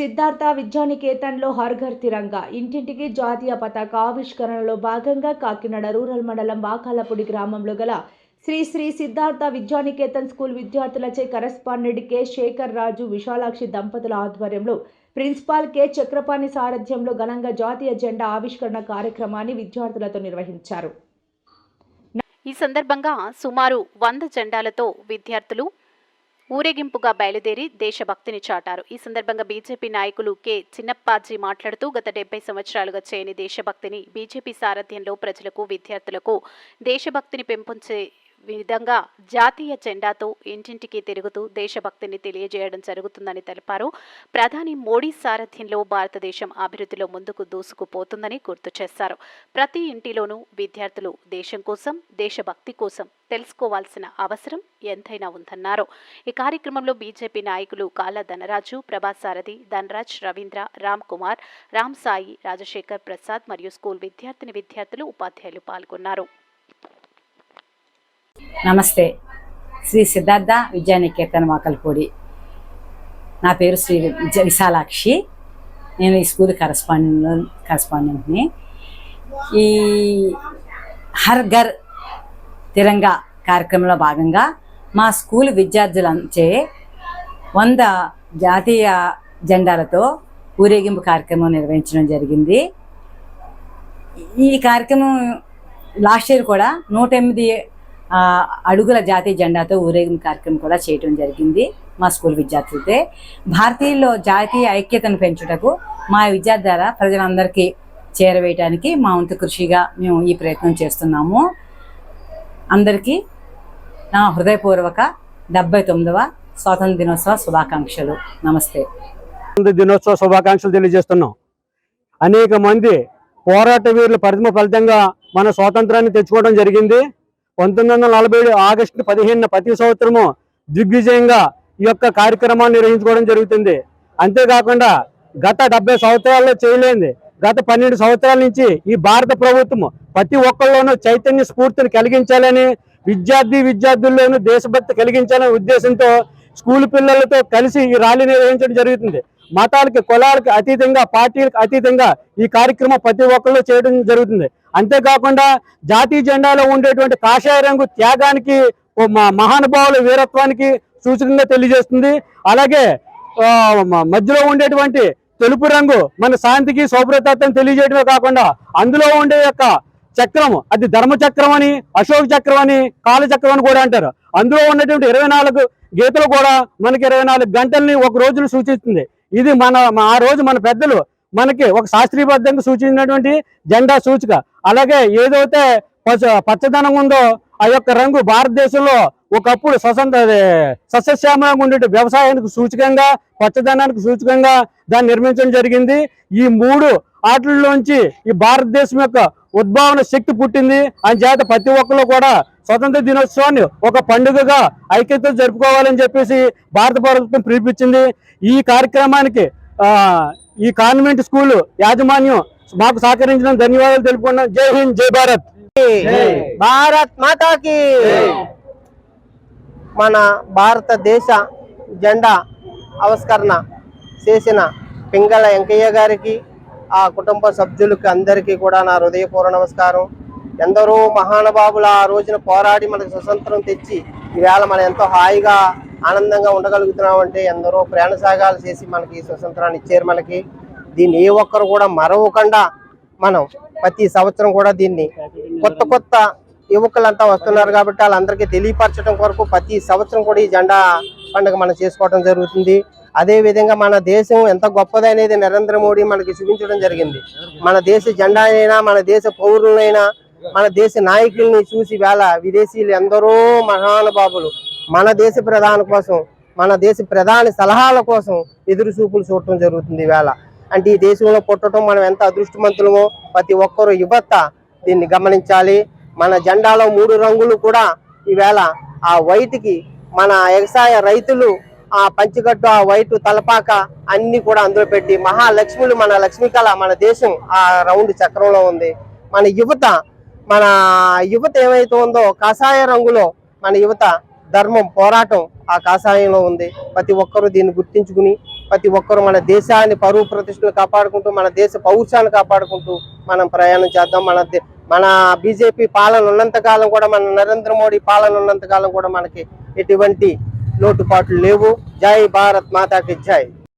సిద్ధార్థ విద్యానికేతన్లో హర్ ఘర్ తిరంగా ఇంటింటికి జాతీయ పతాక ఆవిష్కరణలో భాగంగా కాకినాడ రూరల్ మండలం వాకాలపూడి గ్రామంలో గల శ్రీ సిద్ధార్థ విద్యానికేతన్ స్కూల్ విద్యార్థులచే కరెస్పాండెంట్ కె శేఖర్ రాజు విశాలాక్షి దంపతుల ఆధ్వర్యంలో ప్రిన్సిపాల్ కె చక్రపాణి సారథ్యంలో ఘనంగా జాతీయ జెండా ఆవిష్కరణ కార్యక్రమాన్ని విద్యార్థులతో నిర్వహించారు. ఈ సందర్భంగా సుమారు 100 జెండాలతో విద్యార్థులు ఊరేగింపుగా బయలుదేరి దేశభక్తిని చాటారు. ఈ సందర్భంగా బీజేపీ నాయకులు కె చిన్నప్పాజీ మాట్లాడుతూ గత 70 సంవత్సరాలుగా చేయని దేశభక్తిని బీజేపీ సారథ్యంలో ప్రజలకు విద్యార్థులకు దేశభక్తిని పెంపొంచే విధంగా జాతీయ జెండాతో ఇంటింటికి తిరుగుతూ దేశభక్తిని తెలియజేయడం జరుగుతుందని తెలిపారు. ప్రధాని మోడీ సారథ్యంలో భారతదేశం అభివృద్ధిలో ముందుకు దూసుకుపోతుందని గుర్తు చేశారు. ప్రతి ఇంటిలోనూ విద్యార్థులు దేశం కోసం దేశభక్తి కోసం తెలుసుకోవాల్సిన అవసరం ఎంతైనా ఉందన్నారు. ఈ కార్యక్రమంలో బీజేపీ నాయకులు కాళ్ళ ధనరాజు, ప్రభాస్ సారథి, ధనరాజ్, రవీంద్ర, రామ్ కుమార్, రామ్ సాయి, రాజశేఖర్ ప్రసాద్ మరియు స్కూల్ విద్యార్థులు ఉపాధ్యాయులు పాల్గొన్నారు. నమస్తే. శ్రీ సిద్ధార్థ విద్యానికేతన్ వాకల్పూడి. నా పేరు శ్రీ విశాలాక్షి. నేను ఈ స్కూల్ కరెస్పాండెంట్ని. ఈ హర్ ఘర్ తిరంగా కార్యక్రమంలో భాగంగా మా స్కూల్ విద్యార్థులంచే 100 జాతీయ జెండాలతో ఊరేగింపు కార్యక్రమం నిర్వహించడం జరిగింది. ఈ కార్యక్రమం లాస్ట్ ఇయర్ కూడా 108 అడుగుల జాతీయ జెండాతో ఊరేగింపు కార్యక్రమం కూడా చేయడం జరిగింది మా స్కూల్ విద్యార్థులతో. భారతీయుల్లో జాతీయ ఐక్యతను పెంచుటకు మా విద్యార్థి ద్వారా ప్రజలందరికీ చేరవేయడానికి మా వంతు కృషిగా మేము ఈ ప్రయత్నం చేస్తున్నాము. అందరికీ నా హృదయపూర్వక 79వ స్వాతంత్ర దినోత్సవ శుభాకాంక్షలు. నమస్తే. దినోత్సవ శుభాకాంక్షలు తెలియజేస్తున్నాం. అనేక మంది పోరాట వీరుల పరిశ్రమ ఫలితంగా మన స్వాతంత్రాన్ని తెచ్చుకోవడం జరిగింది. 1947 ఆగస్టు 15 ప్రతి సంవత్సరము దిగ్విజయంగా ఈ యొక్క కార్యక్రమాన్ని నిర్వహించుకోవడం జరుగుతుంది. అంతేకాకుండా గత 70 సంవత్సరాల్లో చేయలేంది గత 12 సంవత్సరాల నుంచి ఈ భారత ప్రభుత్వం ప్రతి ఒక్కళ్ళలోనూ చైతన్య స్ఫూర్తిని కలిగించాలని, విద్యార్థుల్లోనూ దేశభక్తి కలిగించాలనే ఉద్దేశంతో స్కూల్ పిల్లలతో కలిసి ఈ ర్యాలీ నిర్వహించడం జరుగుతుంది. మతాలకి, కులాలకి అతీతంగా, పార్టీలకు అతీతంగా ఈ కార్యక్రమం ప్రతి ఒక్కళ్ళు చేయడం జరుగుతుంది. అంతేకాకుండా జాతీయ జెండాలో ఉండేటువంటి కాషాయ రంగు త్యాగానికి, మహానుభావుల వీరత్వానికి సూచకంగా తెలియజేస్తుంది. అలాగే మధ్యలో ఉండేటువంటి తెలుపు రంగు మన శాంతికి, సౌభ్రతత్వం తెలియజేయడమే కాకుండా అందులో ఉండే యొక్క చక్రం అది ధర్మచక్రం అని, అశోక చక్రం అని, కాలచక్రం అని కూడా అంటారు. అందులో ఉన్నటువంటి 24 గీతలు కూడా మనకి 24 గంటల్ని ఒక రోజును సూచిస్తుంది. ఇది ఆ రోజు మన పెద్దలు మనకి ఒక శాస్త్రీయబద్ధంగా సూచించినటువంటి జెండా సూచిక. అలాగే ఏదైతే పచ్చదనం ఉందో ఆ యొక్క రంగు భారతదేశంలో ఒకప్పుడు సస్యశ్యామలంగా ఉండే వ్యవసాయానికి సూచకంగా, పచ్చదనానికి సూచకంగా దాన్ని నిర్మించడం జరిగింది. ఈ 3 ఆటల్లోంచి ఈ భారతదేశం యొక్క ఉద్భవన శక్తి పుట్టింది. చేత ప్రతి ఒక్కరు కూడా స్వతంత్ర దినోత్సవాన్ని ఒక పండుగగా ఐక్యత జరుపుకోవాలని చెప్పేసి భారత ప్రభుత్వం పిలిపించింది. ఈ కార్యక్రమానికి ఈ కాన్వెంట్ స్కూల్ యాజమాన్యం మాకు సహకరించిన ధన్యవాదాలు తెలుపుకున్నాం. జై హింద్, జై భారత్. భారత్ మాతాకి. మన భారతదేశ జెండా ఆవిష్కరణ చేసిన పింగళ వెంకయ్య గారికి, ఆ కుటుంబ సభ్యులకి అందరికీ కూడా నా హృదయపూర్వక నమస్కారం. ఎందరో మహానుభావులు ఆ రోజున పోరాడి మనకు స్వతంత్రం తెచ్చి ఈవేళ మనం ఎంతో హాయిగా ఆనందంగా ఉండగలుగుతున్నామంటే ఎందరో ప్రయాణసాగాలు చేసి మనకి స్వతంత్రాన్ని ఇచ్చారు. మనకి దీన్ని ఏ ఒక్కరు కూడా మరవకుండా మనం ప్రతి సంవత్సరం కూడా దీన్ని కొత్త యువకులంతా వస్తున్నారు కాబట్టి వాళ్ళందరికీ తెలియపరచడం కొరకు ప్రతి సంవత్సరం కూడా ఈ జెండా పండుగ మనం చేసుకోవడం జరుగుతుంది. అదేవిధంగా మన దేశం ఎంత గొప్పదనేది నరేంద్ర మోడీ మనకి చూపించడం జరిగింది. మన దేశ జెండా అయినా, మన దేశ పౌరులైనా, మన దేశ నాయకుల్ని చూసి వేళ విదేశీయులు ఎందరో మహానుభావులు మన దేశ ప్రధాని కోసం, మన దేశ ప్రధాని సలహాల కోసం ఎదురు చూపులు చూడటం జరుగుతుంది వేళ. అంటే ఈ దేశంలో పుట్టడం మనం ఎంత అదృష్టవంతులమో ప్రతి ఒక్కరూ యువత దీన్ని గమనించాలి. మన జెండాలో 3 రంగులు కూడా ఈవేళ ఆ వైట్కి మన వ్యవసాయ రైతులు ఆ పంచికట్టు, ఆ వైట్ తలపాక అన్ని కూడా అందులో పెట్టి మహాలక్ష్ములు, మన లక్ష్మీకళ మన దేశం ఆ రౌండ్ చక్రంలో ఉంది. మన యువత ఏమైతే ఉందో కాషాయ రంగులో మన యువత ధర్మం, పోరాటం ఆ కాషాయంలో ఉంది. ప్రతి ఒక్కరూ దీన్ని గుర్తించుకుని ప్రతి ఒక్కరూ మన దేశాన్ని పరువు ప్రతిష్టలు కాపాడుకుంటూ మన దేశ పౌరుషాన్ని కాపాడుకుంటూ మనం ప్రయాణం చేద్దాం. మన బీజేపీ పాలన ఉన్నంత కాలం కూడా, మన నరేంద్ర మోడీ పాలన ఉన్నంత కాలం కూడా మనకి ఎటువంటి లోటుపాట్లు లేవు. జై భారత్ మాతాకి జై.